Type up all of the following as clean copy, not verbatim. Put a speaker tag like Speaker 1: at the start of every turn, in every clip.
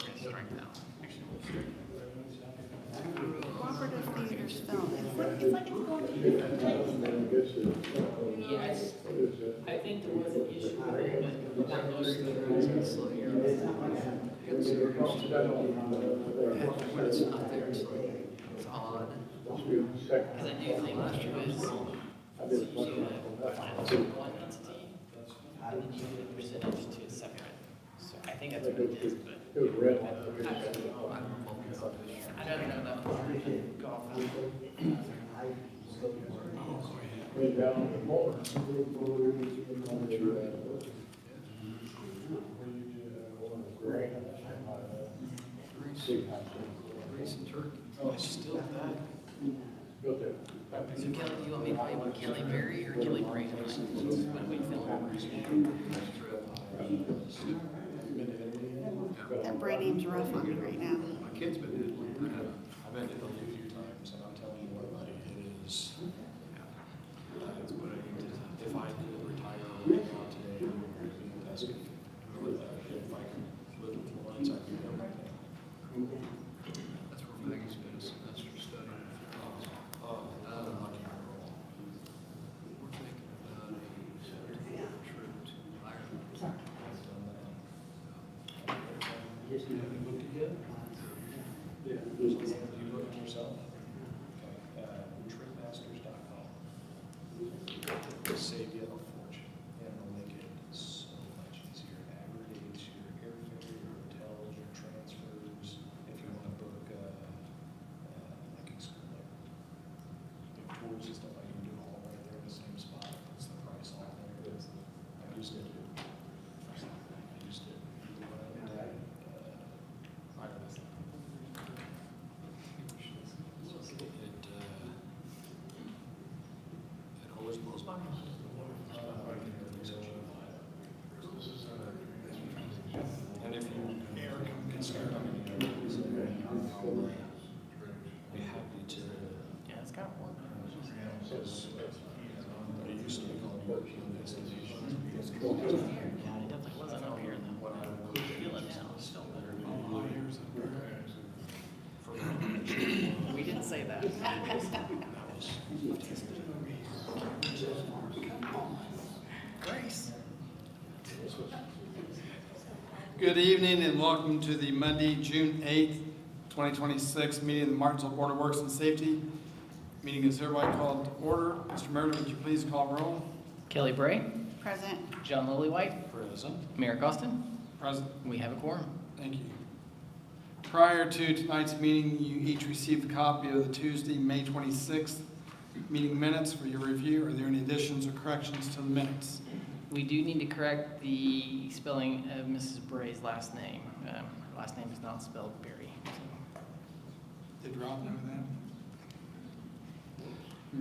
Speaker 1: gonna strike that one. Actually, we'll strike it.
Speaker 2: Cooperative Theater's film. It's like it's going to be different places.
Speaker 1: Yes, I think there was an issue with it, but like most theaters in slow year, when it's not there, it's odd. Because I do think last year was usually a final to one entity, and then you do a percentage to a separate. So I think that's what it is, but I don't know enough to golf.
Speaker 3: Grease and turkey. Oh, it's still that.
Speaker 1: So Kelly, do you want me to play with Kelly Berry or Kelly Bray tonight? When we film.
Speaker 2: That Bray name's rough on me right now.
Speaker 3: My kid's been hit. I've been to Italy a few times, and I'm telling you what, buddy, it is. It's what I need to. If I could retire right now today, I would be that's good. If I could live with Florence, I'd do everything. That's where Maggie's been a semester studying. I'm lucky girl. We're thinking about a trip to Ireland. Have you looked together? Yeah. You looked yourself? Okay. Tripmasters.com. Save you a fortune, and it'll make it so much easier. It aggregates your airfare, your hotels, your transfers. If you want to book like tours and stuff, I can do it all right there in the same spot. It's the price all there. I used it. It always blows my mind. And if you ever consider, I'll be happy to.
Speaker 1: Yeah, it's got one.
Speaker 3: It used to be called European destinations.
Speaker 1: Yeah, it definitely wasn't out here though. Feel it now, it's still better. We didn't say that. Grace.
Speaker 4: Good evening and welcome to the Monday, June 8th, 2026 meeting of the Martinsville Board of Works and Safety. Meeting is hereby called to order. Mr. Murder, would you please call roll?
Speaker 1: Kelly Bray,
Speaker 2: Present.
Speaker 1: John Lillywhite,
Speaker 3: Present.
Speaker 1: Mayor Costin.
Speaker 4: Present.
Speaker 1: We have a quorum.
Speaker 4: Thank you. Prior to tonight's meeting, you each received a copy of the Tuesday, May 26th meeting minutes for your review. Are there any additions or corrections to the minutes?
Speaker 1: We do need to correct the spelling of Mrs. Bray's last name. Her last name is not spelled Berry.
Speaker 4: Did Rob know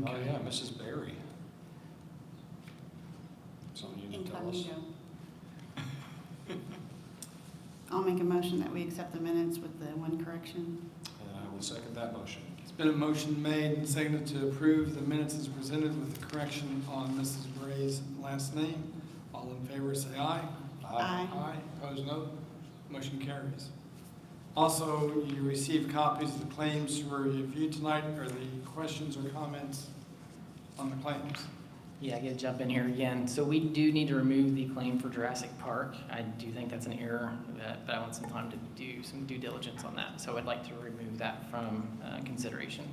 Speaker 4: that?
Speaker 3: Oh, yeah, Mrs. Berry. Something you need to tell us.
Speaker 2: Incognito. I'll make a motion that we accept the minutes with the one correction.
Speaker 3: And I will second that motion.
Speaker 4: It's been a motion made and seconded to approve the minutes as presented with the correction on Mrs. Bray's last name. All in favor say aye.
Speaker 2: Aye.
Speaker 4: Aye. Opposed, no. Motion carries. Also, you received copies of the claims for review tonight. Are there questions or comments on the claims?
Speaker 1: Yeah, I get to jump in here again. So we do need to remove the claim for Jurassic Park. I do think that's an error, but I want some time to do some due diligence on that. So I'd like to remove that from consideration.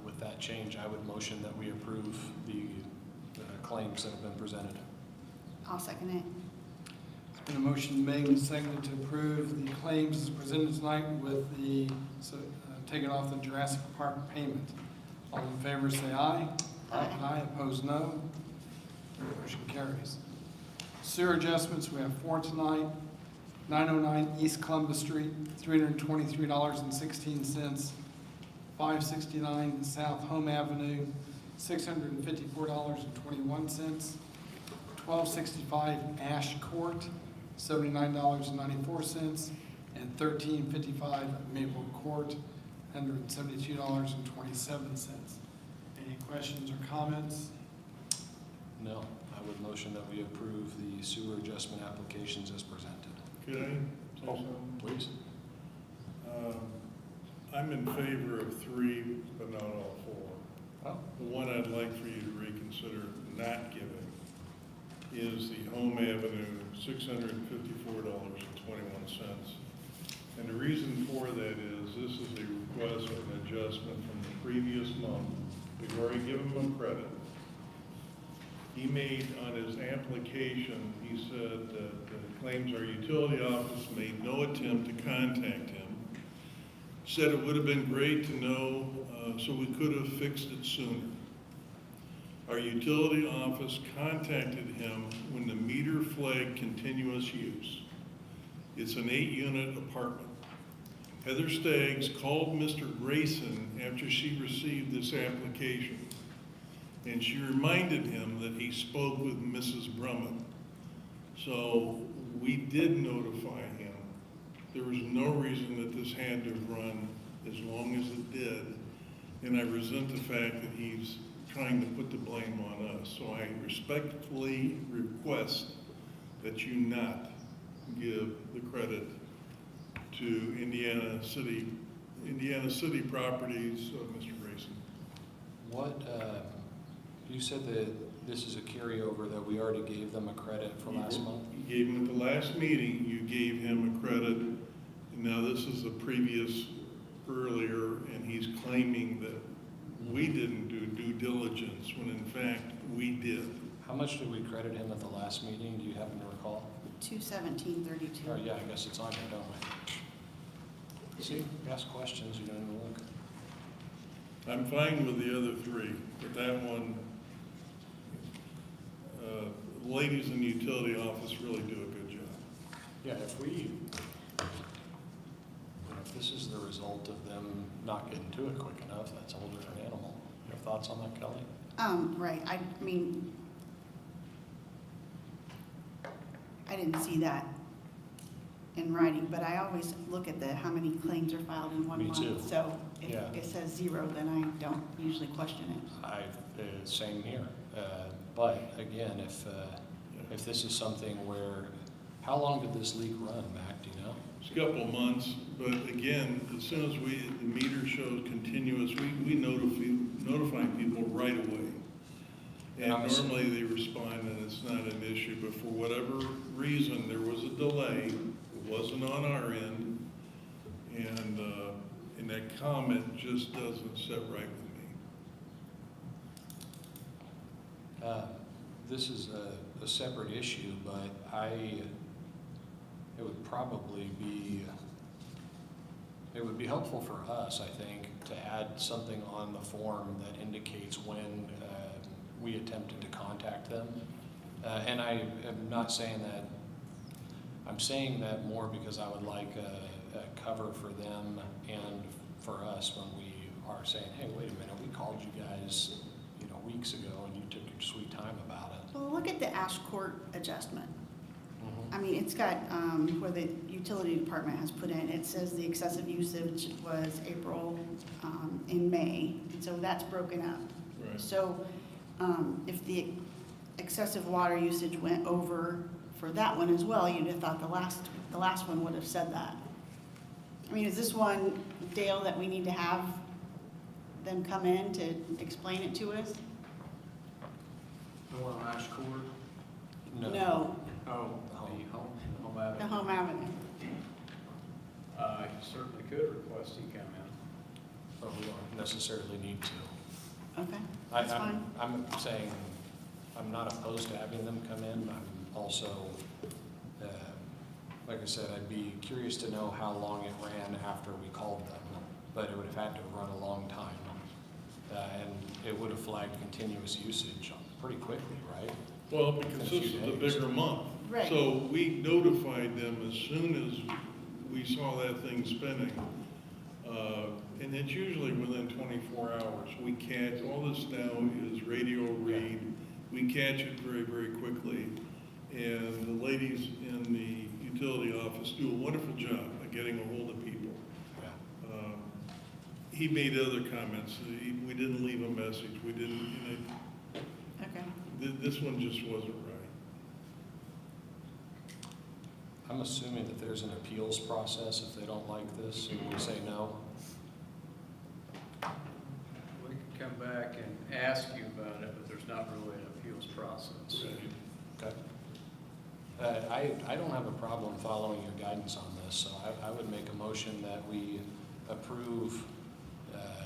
Speaker 3: With that change, I would motion that we approve the claims that have been presented.
Speaker 2: I'll second it.
Speaker 4: It's been a motion made and seconded to approve the claims as presented tonight with the taking off the Jurassic Park payment. All in favor say aye.
Speaker 2: Aye.
Speaker 4: Aye. Opposed, no. Motion carries. Sewer adjustments, we have 4 tonight. 909 East Columbus Street, $323.16. 569 South Home Avenue, $654.21. 1265 Ash Court, $79.94. And 1355 Maple Court, $172.27. Any questions or comments?
Speaker 3: No, I would motion that we approve the sewer adjustment applications as presented.
Speaker 5: Could I say something?
Speaker 3: Please.
Speaker 5: I'm in favor of 3, but not all 4.
Speaker 3: Oh,
Speaker 5: The one I'd like for you to reconsider not giving is the Home Avenue $654.21. And the reason for that is this is a request of an adjustment from the previous month. We've already given him credit. He made on his application, he said that claims our utility office made no attempt to contact him. Said it would have been great to know, so we could have fixed it sooner. Our utility office contacted him when the meter flagged continuous use. It's an 8-unit apartment. Heather Staggs called Mr. Grayson after she received this application, and she reminded him that he spoke with Mrs. Brummett. So we did notify him. There was no reason that this had to run as long as it did, and I resent the fact that he's trying to put the blame on us. So I respectfully request that you not give the credit to Indiana City Properties of Mr. Grayson.
Speaker 3: what, you said that this is a carryover that we already gave them a credit for last month?
Speaker 5: You gave him at the last meeting, you gave him a credit. Now this is the previous earlier, and he's claiming that we didn't do due diligence when in fact we did.
Speaker 3: How much did we credit him at the last meeting? Do you happen to recall?
Speaker 2: $217.32.
Speaker 3: Oh, yeah, I guess it's on here, don't we? See, you ask questions, you don't even look.
Speaker 5: I'm fine with the other 3, but that one, ladies in the utility office really do a good job.
Speaker 3: Yeah, if this is the result of them not getting to it quick enough, that's a whole different animal. You have thoughts on that, Kelly?
Speaker 2: Right, I mean, I didn't see that in writing, but I always look at how many claims are filed in one
Speaker 3: Me
Speaker 2: month.
Speaker 3: too.
Speaker 2: So if
Speaker 3: Yeah.
Speaker 2: it says 0, then I don't usually question it.
Speaker 3: Same here. But again, if this is something where, how long did this leak run, Mac, do you know?
Speaker 5: It's a couple of months, but again, as soon as the meter shows continuous, we notify people right away. And normally they respond and it's not an issue, but for whatever reason, there was a delay. It wasn't on our end, and that comment just doesn't sit right with me.
Speaker 3: This is a separate issue, but it would probably be helpful for us, I think, to add something on the form that indicates when we attempted to contact them. And I am not saying that, I'm saying that more because I would like a cover for them and for us when we are saying, hey, wait a minute, we called you guys, weeks ago and you took your sweet time about it.
Speaker 2: Well, look at the Ash Court adjustment. I mean, it's got where the utility department has put in, it says the excessive usage was April and May, and so that's broken up.
Speaker 5: Right.
Speaker 2: So if the excessive water usage went over for that one as well, you'd have thought the last one would have said that. I mean, is this one, Dale, that we need to have them come in to explain it to us?
Speaker 6: The one on Ash Court?
Speaker 2: No,
Speaker 6: Oh, the home avenue.
Speaker 2: the Home Avenue.
Speaker 6: You certainly could request he come in.
Speaker 3: But we don't necessarily need to.
Speaker 2: Okay, that's fine.
Speaker 3: I'm saying, I'm not opposed to having them come in. I'm also, like I said, I'd be curious to know how long it ran after we called them, but it would have had to have run a long time. And it would have flagged continuous usage pretty quickly, right?
Speaker 5: Well, because this is the bigger month.
Speaker 2: Right.
Speaker 5: So we notified them as soon as we saw that thing spinning. And it's usually within 24 hours. We catch, all this now is radio read. We catch it very, very quickly. And the ladies in the utility office do a wonderful job of getting a hold of people.
Speaker 3: Yeah.
Speaker 5: He made other comments. We didn't leave a message. We didn't,
Speaker 2: Okay.
Speaker 5: this one just wasn't right.
Speaker 3: I'm assuming that there's an appeals process if they don't like this and we say no.
Speaker 6: We can come back and ask you about it, but there's not really an appeals process.
Speaker 3: Okay. I don't have a problem following your guidance on this, so I would make a motion that we approve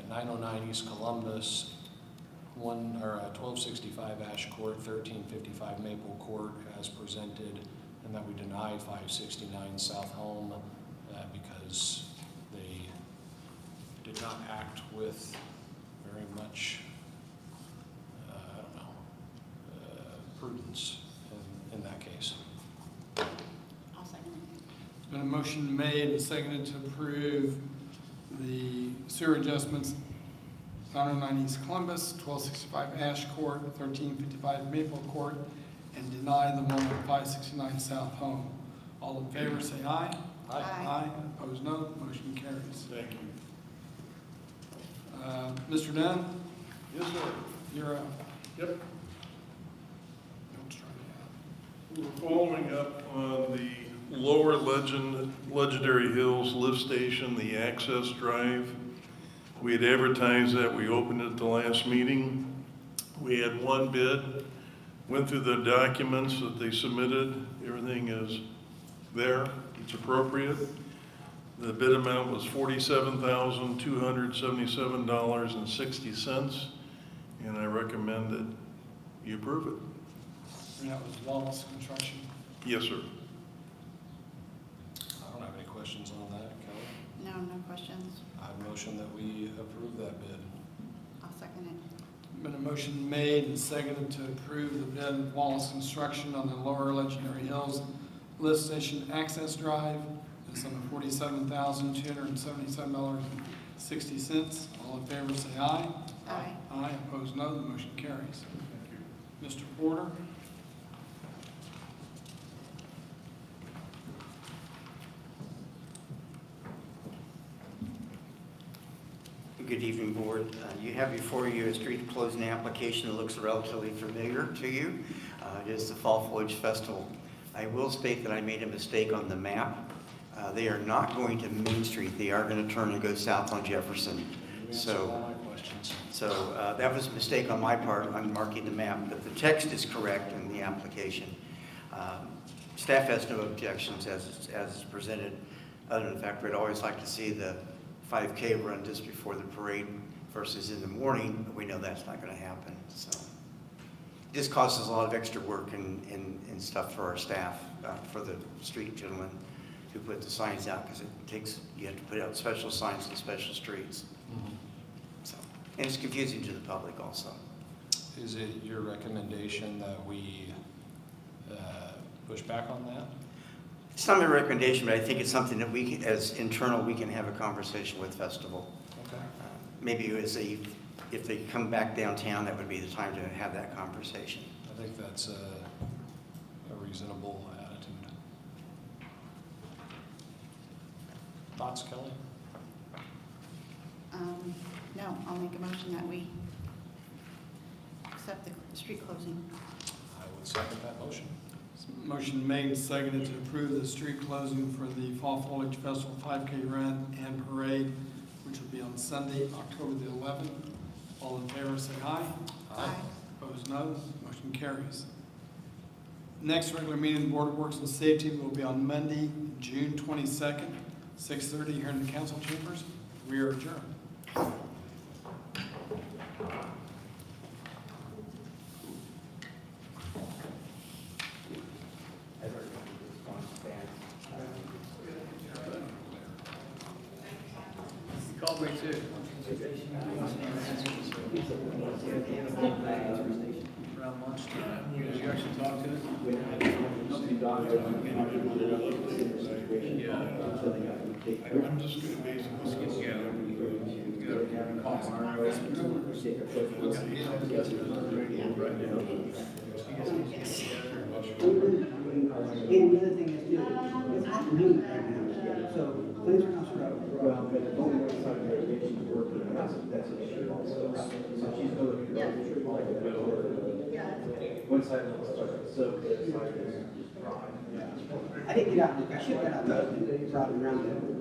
Speaker 3: 909 East Columbus, 1265 Ash Court, 1355 Maple Court as presented, and that we deny 569 South Home because they did not act with very much, prudence in that case.
Speaker 2: I'll second it.
Speaker 4: There's been a motion made and seconded to approve the sewer adjustments 909 East Columbus, 1265 Ash Court, 1355 Maple Court, and deny the one at 569 South Home. All in favor, say aye.
Speaker 2: Aye.
Speaker 4: Aye. Opposed, no. Motion carries.
Speaker 5: Thank you.
Speaker 4: Mr. Dunn,
Speaker 5: Yes, sir.
Speaker 4: you're up.
Speaker 5: Yep.
Speaker 4: Don't try
Speaker 5: We're following up on the lower Legendary Hills lift station, the access drive. We had advertised that, we opened it at the last meeting. We had one bid, went through the documents that they submitted. Everything is there, it's appropriate. The bid amount was $47,277.60, and I recommend that you approve it.
Speaker 4: And that was Wallace Construction.
Speaker 5: Yes, sir.
Speaker 3: I don't have any questions on that, Kelly.
Speaker 2: No, no questions.
Speaker 3: I motion that we approve that bid.
Speaker 2: I'll second it.
Speaker 4: Been a motion made and seconded to approve the bid of Wallace Construction on the lower Legendary Hills lift station access drive. It's on $47,277.60. All in favor, say aye.
Speaker 2: Aye.
Speaker 4: Aye. Opposed, no. The motion carries.
Speaker 5: Thank you.
Speaker 4: Mr. Porter?
Speaker 7: Good evening, Board. You have before you a street closing application that looks relatively familiar to you. It is the Fall Foliage Festival. I will state that I made a mistake on the map. They are not going to Main Street. They are going to turn and go south on Jefferson.
Speaker 3: You answered
Speaker 7: So,
Speaker 3: all my questions.
Speaker 7: that was a mistake on my part. I'm marking the map, but the text is correct in the application. Staff has no objections as it's presented, other than the fact we'd always like to see the 5K run just before the parade versus in the morning, but we know that's not going to happen. So this causes a lot of extra work and stuff for our staff, for the street gentlemen who put the signs out, because you have to put out special signs in special streets. So, and it's confusing to the public also.
Speaker 3: Is it your recommendation that we push back on that?
Speaker 7: It's not my recommendation, but I think it's something that we, as internal, we can have a conversation with Festival.
Speaker 3: Okay.
Speaker 7: Maybe if they come back downtown, that would be the time to have that conversation.
Speaker 3: I think that's a reasonable attitude. Thoughts, Kelly?
Speaker 2: No, I'll make a motion that we accept the street closing.
Speaker 3: I would second that motion.
Speaker 4: Motion made and seconded to approve the street closing for the Fall Foliage Festival 5K run and parade, which will be on Sunday, October the 11th. All in favor, say aye.
Speaker 2: Aye.
Speaker 4: Opposed, no. Motion carries. Next regular meeting of the Board of Works and Safety will be on Monday, June 22nd, 6:30 here in the council chambers. We are adjourned.
Speaker 6: You called me too. Around lunchtime. Did you actually talk to him? Yeah.
Speaker 5: I'm just going to basically.
Speaker 6: Yeah. Good. Call
Speaker 8: And the other thing is too, it's not really right now, so things are not scrubbed. Well, but it's only one side of the she's working, that's an issue also. So she's going to go one side of the, so the other side is dry. I didn't get out, I should have got out and brought it around the